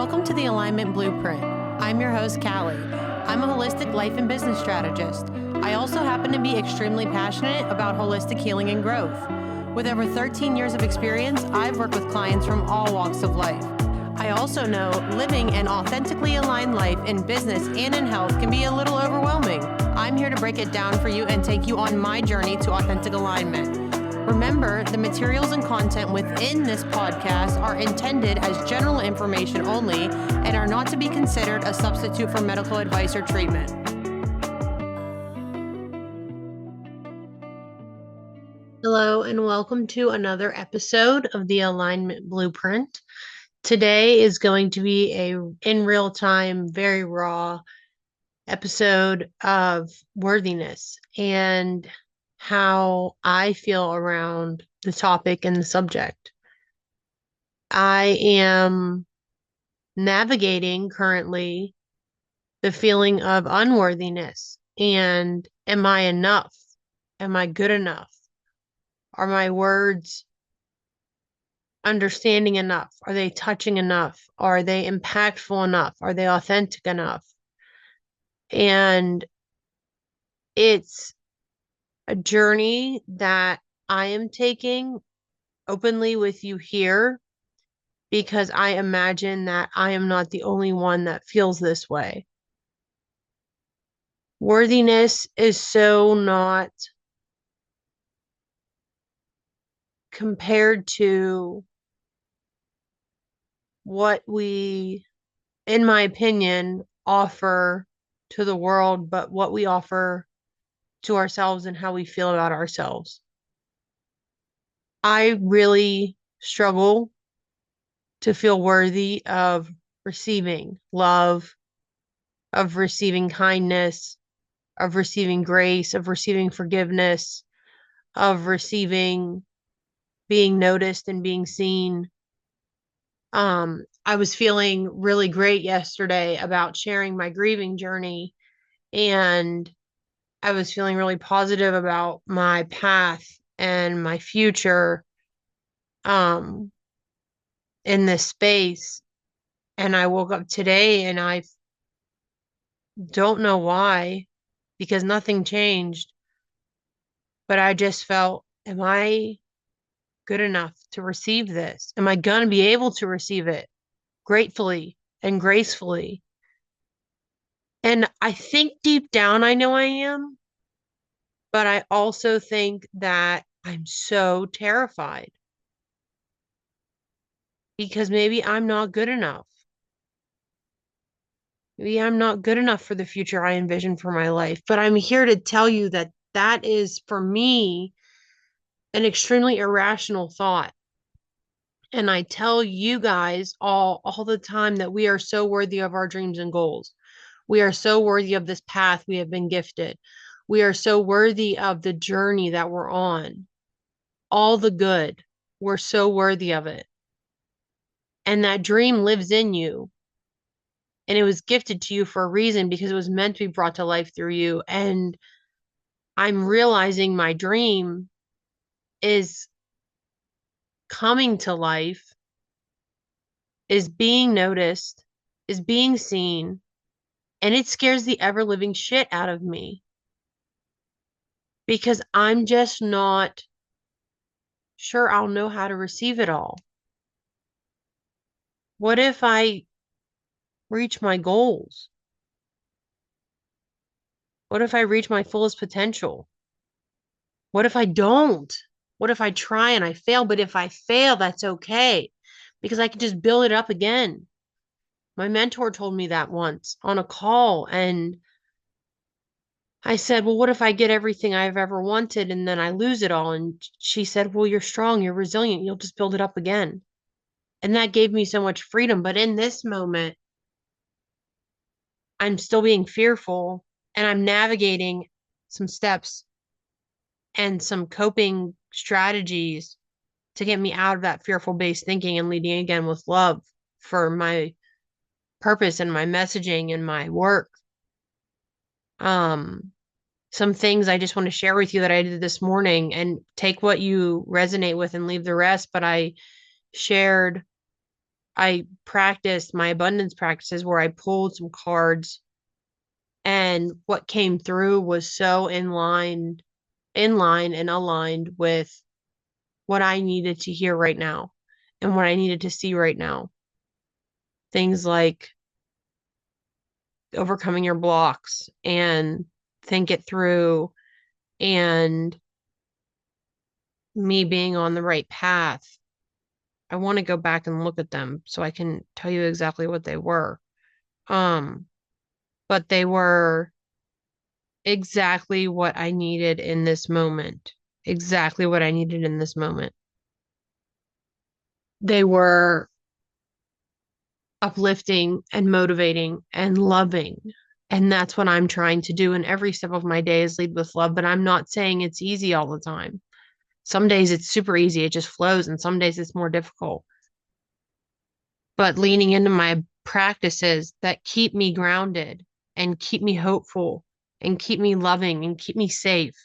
Welcome to the Alignment Blueprint. I'm your host, Callie. I'm a holistic life and business strategist. I also happen to be extremely passionate about holistic healing and growth. With over 13 years of experience, I've worked with clients from all walks of life. I also know living an authentically aligned life in business and in health can be a little overwhelming. I'm here to break it down for you and take you on my journey to authentic alignment. Remember, the materials and content within this podcast are intended as general information only and are not to be considered a substitute for medical advice or treatment. Hello, and welcome to another episode of the Alignment Blueprint. Today is going to be a in real time, very raw episode of worthiness and how I feel around the topic and the subject. I am navigating currently the feeling of unworthiness. And am I enough? Am I good enough? Are my words understanding enough? Are they touching enough? Are they impactful enough? Are they authentic enough? And it's a journey that I am taking openly with you here because I imagine that I am not the only one that feels this way. Worthiness is so not compared to what we, in my opinion, offer to the world, but what we offer to ourselves and how we feel about ourselves. I really struggle to feel worthy of receiving love, of receiving kindness, of receiving grace, of receiving forgiveness, of receiving being noticed and being seen. I was feeling really great yesterday about sharing my grieving journey, and I was feeling really positive about my path and my future in this space. And I woke up today and I don't know why, because nothing changed, but I just felt, am I good enough to receive this? Am I going to be able to receive it gratefully and gracefully? And I think deep down, I know I am, but I also think that I'm so terrified because maybe I'm not good enough. Maybe I'm not good enough for the future I envision for my life, but I'm here to tell you that that is, for me, an extremely irrational thought. And I tell you guys all the time that we are so worthy of our dreams and goals. We are so worthy of this path we have been gifted. We are so worthy of the journey that we're on. All the good. We're so worthy of it. And that dream lives in you. And it was gifted to you for a reason because it was meant to be brought to life through you. And I'm realizing my dream is coming to life, is being noticed, is being seen, and it scares the ever-living shit out of me because I'm just not sure I'll know how to receive it all. What if I reach my goals? What if I reach my fullest potential? What if I don't? What if I try and I fail? But if I fail, that's okay because I can just build it up again. My mentor told me that once on a call, and I said, well, what if I get everything I've ever wanted and then I lose it all? And she said, well, you're strong, you're resilient, you'll just build it up again. And that gave me so much freedom. But in this moment, I'm still being fearful and I'm navigating some steps and some coping strategies to get me out of that fearful based thinking and leading again with love for my purpose and my messaging and my work. Some things I just want to share with you that I did this morning, and take what you resonate with and leave the rest. But I shared I practiced my abundance practices where I pulled some cards, and what came through was so in line and aligned with what I needed to hear right now and what I needed to see right now. Things like overcoming your blocks and think it through, and me being on the right path. I want to go back and look at them so I can tell you exactly what they were. Um, but they were exactly what I needed in this moment. Exactly what I needed in this moment. They were uplifting and motivating and loving. And that's what I'm trying to do in every step of my day is lead with love. But I'm not saying it's easy all the time. Some days it's super easy, it just flows, and some days it's more difficult. But leaning into my practices that keep me grounded and keep me hopeful and keep me loving and keep me safe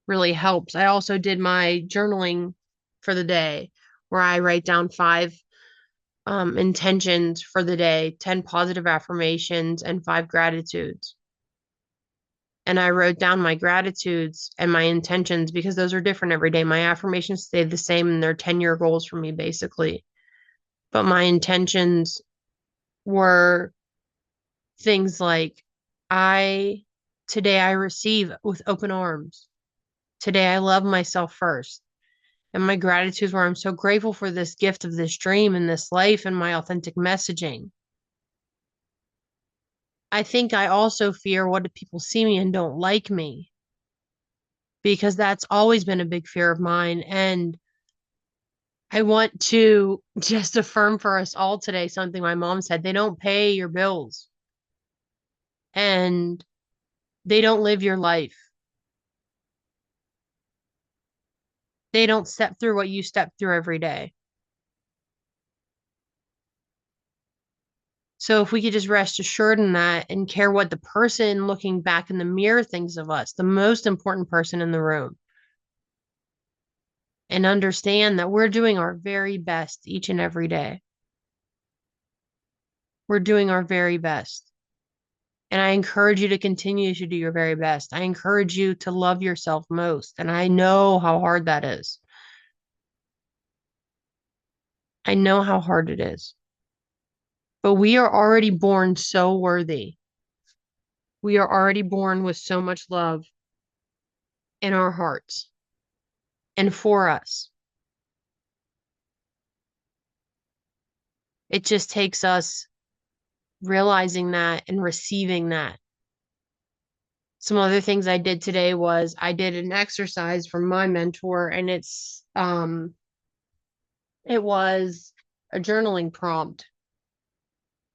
really helps. I also did my journaling for the day where I write down five intentions for the day, 10 positive affirmations, and five gratitudes. And I wrote down my gratitudes and my intentions because those are different every day. My affirmations stay the same and they're 10-year goals for me, basically. But my intentions were things like, I today I receive with open arms. Today I love myself first. And my gratitudes were, I'm so grateful for this gift of this dream and this life and my authentic messaging. I think I also fear, what if people see me and don't like me? Because that's always been a big fear of mine. And I want to just affirm for us all today something my mom said. They don't pay your bills and they don't live your life. They don't step through what you step through every day. So if we could just rest assured in that and care what the person looking back in the mirror thinks of us, the most important person in the room, and understand that we're doing our very best each and every day. We're doing our very best. And I encourage you to continue to do your very best. I encourage you to love yourself most. And I know how hard that is. I know how hard it is. But we are already born so worthy. We are already born with so much love in our hearts and for us. It just takes us realizing that and receiving that. Some other things I did today was I did an exercise from my mentor, and it was a journaling prompt.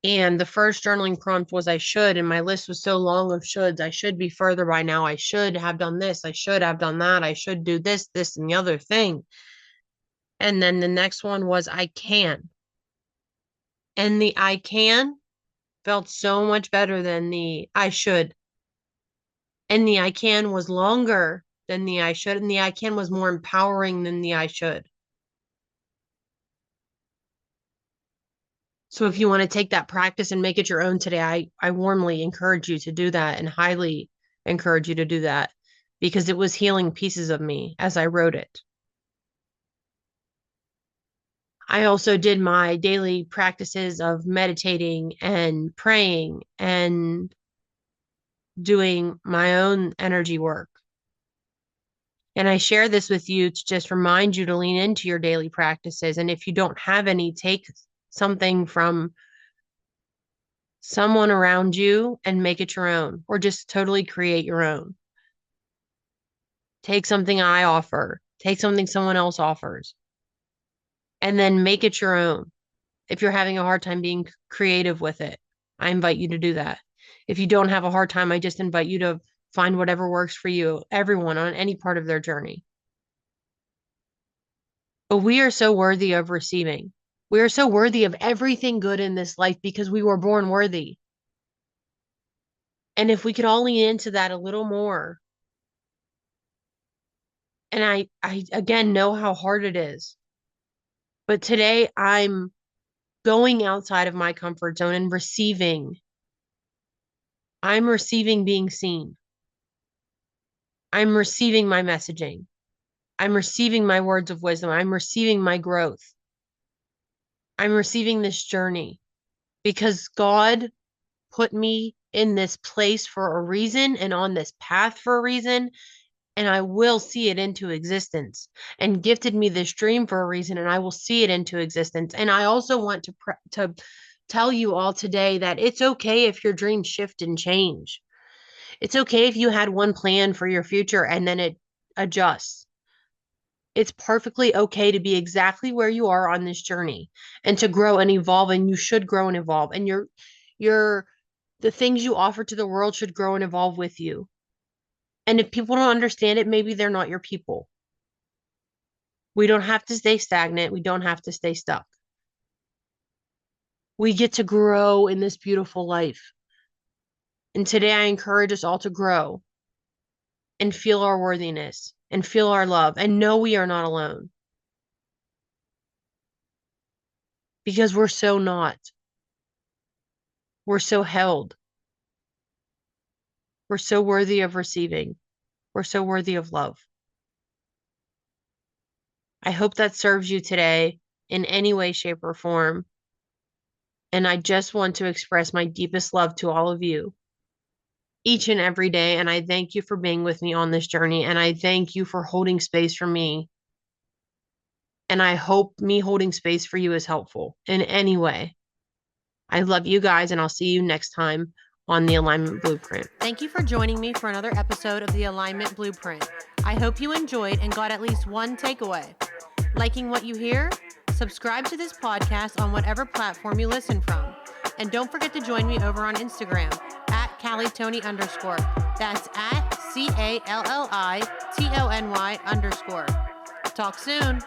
And the first journaling prompt was I should, and my list was so long of shoulds. I should be further by now. I should have done this. I should have done that. I should do this, this, and the other thing. And then the next one was I can. And the I can felt so much better than the I should. And the I can was longer than the I should. And the I can was more empowering than the I should. So if you want to take that practice and make it your own today, I warmly encourage you to do that and highly encourage you to do that because it was healing pieces of me as I wrote it. I also did my daily practices of meditating and praying and doing my own energy work. And I share this with you to just remind you to lean into your daily practices. And if you don't have any, take something from someone around you and make it your own, or just totally create your own. Take something I offer, take something someone else offers, and then make it your own. If you're having a hard time being creative with it, I invite you to do that. If you don't have a hard time, I just invite you to find whatever works for you, everyone on any part of their journey. But we are so worthy of receiving. We are so worthy of everything good in this life because we were born worthy. And if we could all lean into that a little more, and I again know how hard it is, but today I'm going outside of my comfort zone and receiving. I'm receiving being seen. I'm receiving my messaging. I'm receiving my words of wisdom. I'm receiving my growth. I'm receiving this journey because God put me in this place for a reason and on this path for a reason. And I will see it into existence, and gifted me this dream for a reason, and I will see it into existence. And I also want to tell you all today that it's okay if your dreams shift and change. It's okay if you had one plan for your future and then it adjusts. It's perfectly okay to be exactly where you are on this journey and to grow and evolve, and you should grow and evolve. And your the things you offer to the world should grow and evolve with you. And if people don't understand it, maybe they're not your people. We don't have to stay stagnant. We don't have to stay stuck. We get to grow in this beautiful life. And today I encourage us all to grow and feel our worthiness and feel our love and know we are not alone, because we're so not. We're so held. We're so worthy of receiving. We're so worthy of love. I hope that serves you today in any way, shape, or form. And I just want to express my deepest love to all of you each and every day. And I thank you for being with me on this journey. And I thank you for holding space for me. And I hope me holding space for you is helpful in any way. I love you guys, and I'll see you next time on the Alignment Blueprint. Thank you for joining me for another episode of the Alignment Blueprint. I hope you enjoyed and got at least one takeaway. Liking what you hear? Subscribe to this podcast on whatever platform you listen from. And don't forget to join me over on Instagram at CallieTony_. That's at CALLITONY_. Talk soon.